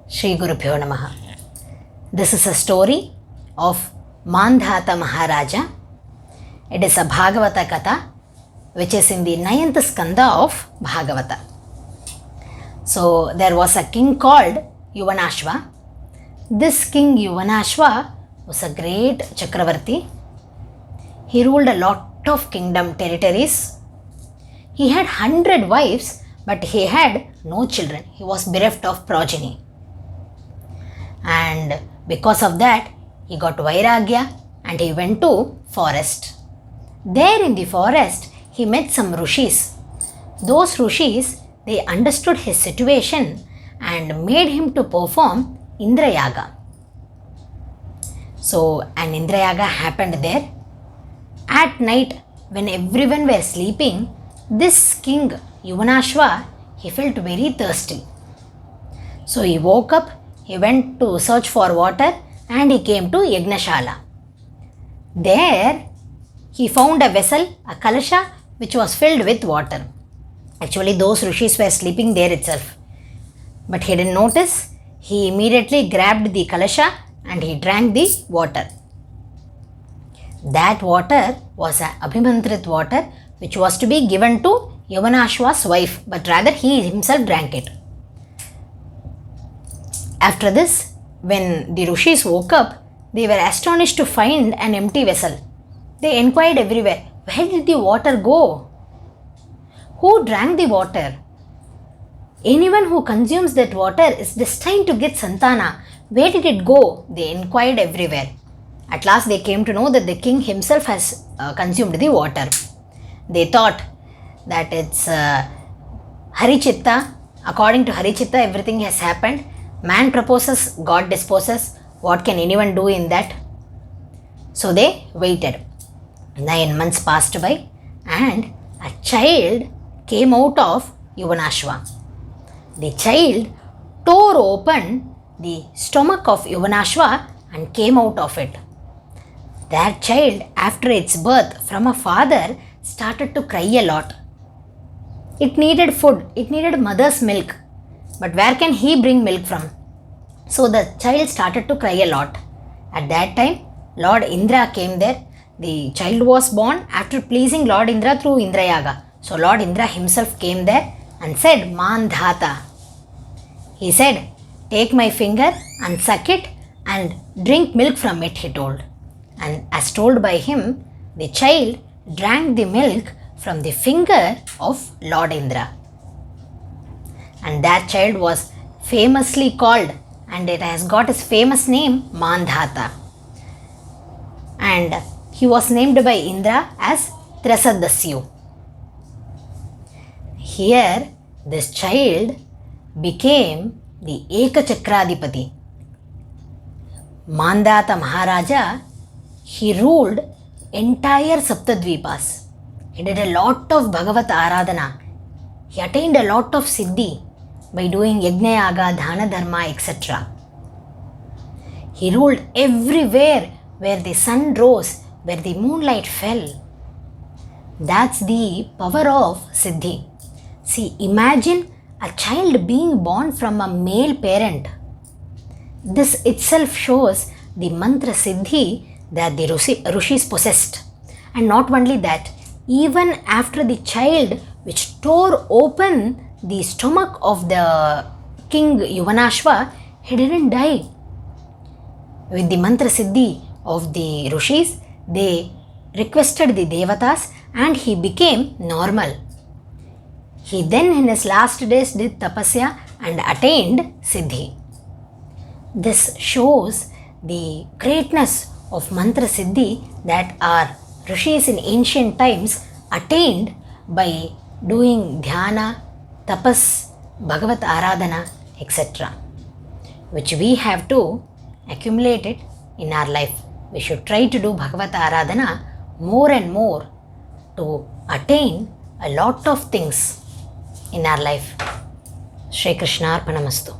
Shri Gurubhyo Namaha. This is a story of Mandhata Maharaja. It is a Bhagavata Katha which is in the 9th skanda of Bhagavata. So there was a king called Yuvanashva. This king Yuvanashva was a great Chakravarti. He ruled a lot of kingdom territories. He had 100 wives, but he had no children. He was bereft of progeny. And because of that, he got Vairagya and he went to forest. There in the forest, he met some Rishis. Those Rishis, they understood his situation and made him to perform Indra Yaga. So an Indra Yaga happened there. At night, when everyone were sleeping, this king Yuvanashva, he felt very thirsty. So he woke up, he went to search for water and he came to Yagnashala. There he found a vessel, a kalasha, which was filled with water. Actually, those rishis were sleeping there itself. But he didn't notice. He immediately grabbed the kalasha and he drank the water. That water was an abhimantrit water which was to be given to Yuvanashva's wife, but rather he himself drank it. After this, when the rishis woke up, they were astonished to find an empty vessel. They inquired everywhere, where did the water go? Who drank the water? Anyone who consumes that water is destined to get Santana. Where did it go? They inquired everywhere. At last they came to know that the king himself has consumed the water. They thought that it's Harichitta. According to Harichitta, everything has happened. Man proposes, God disposes. What can anyone do in that? So they waited. 9 months passed by and a child came out of Yuvanashva. The child tore open the stomach of Yuvanashva and came out of it. That child, after its birth from a father, started to cry a lot. It needed food, it needed mother's milk. But where can he bring milk from? So the child started to cry a lot. At that time, Lord Indra came there. The child was born after pleasing Lord Indra through Indra Yaga. So Lord Indra himself came there and said, Mandhata. He said, take my finger and suck it and drink milk from it, he told. And as told by him, the child drank the milk from the finger of Lord Indra. And that child was famously called, and it has got his famous name, Mandhata. And he was named by Indra as Trasadasyu. Here, this child became the Ekachakradipati. Mandhata Maharaja, he ruled entire Saptadvipas. He did a lot of Bhagavat Aradhana. He attained a lot of Siddhi by doing Yajna Yaga, Dana Dharma, etc. He ruled everywhere where the sun rose, where the moonlight fell. That's the power of Siddhi. See, imagine a child being born from a male parent. This itself shows the mantra Siddhi that the Rishis possessed. And not only that, even after the child which tore open the stomach of the king Yuvanashva, he didn't die. With the mantra Siddhi of the Rishis, they requested the Devatas and he became normal. He then in his last days did tapasya and attained Siddhi. This shows the greatness of mantra Siddhi that our Rishis in ancient times attained by doing dhyana, tapas, Bhagavat Aradhana, etc. which we have to accumulate it in our life. We should try to do Bhagavat Aradhana more and more to attain a lot of things in our life. Shri Krishna Arpanamastu.